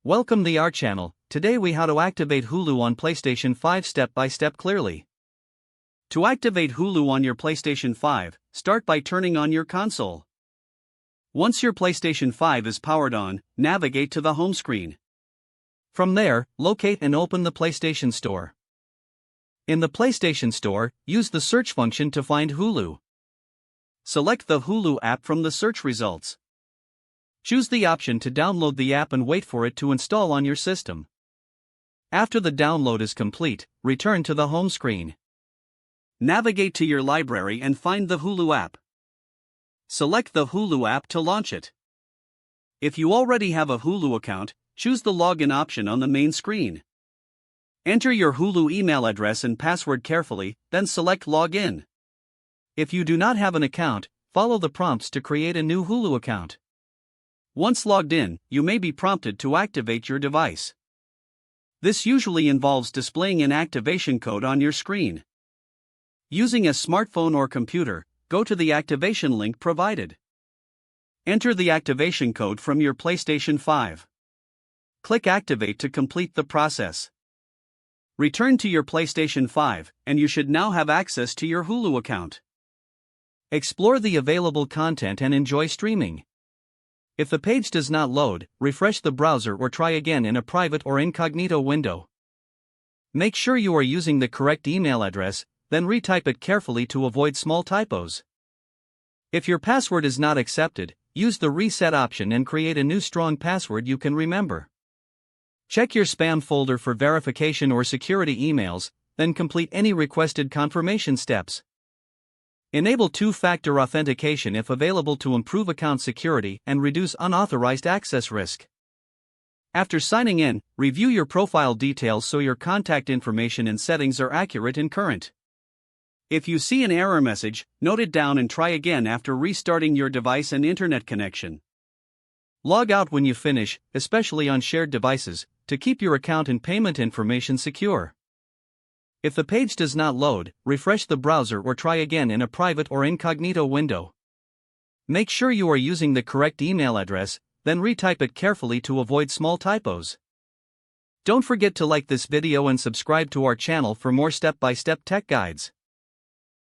Welcome to our channel. Today we how to activate Hulu on PlayStation 5 step by step clearly. To activate Hulu on your PlayStation 5, start by turning on your console. Once your PlayStation 5 is powered on, navigate to the home screen. From there, locate and open the PlayStation Store. In the PlayStation Store, use the search function to find Hulu. Select the Hulu app from the search results. Choose the option to download the app and wait for it to install on your system. After the download is complete, return to the home screen. Navigate to your library and find the Hulu app. Select the Hulu app to launch it. If you already have a Hulu account, choose the login option on the main screen. Enter your Hulu email address and password carefully, then select Login. If you do not have an account, follow the prompts to create a new Hulu account. Once logged in, you may be prompted to activate your device. This usually involves displaying an activation code on your screen. Using a smartphone or computer, go to the activation link provided. Enter the activation code from your PlayStation 5. Click Activate to complete the process. Return to your PlayStation 5, and you should now have access to your Hulu account. Explore the available content and enjoy streaming. If the page does not load, refresh the browser or try again in a private or incognito window. Make sure you are using the correct email address, then retype it carefully to avoid small typos. If your password is not accepted, use the reset option and create a new strong password you can remember. Check your spam folder for verification or security emails, then complete any requested confirmation steps. Enable two-factor authentication if available to improve account security and reduce unauthorized access risk. After signing in, review your profile details so your contact information and settings are accurate and current. If you see an error message, note it down and try again after restarting your device and internet connection. Log out when you finish, especially on shared devices, to keep your account and payment information secure. If the page does not load, refresh the browser or try again in a private or incognito window. Make sure you are using the correct email address, then retype it carefully to avoid small typos. Don't forget to like this video and subscribe to our channel for more step-by-step tech guides.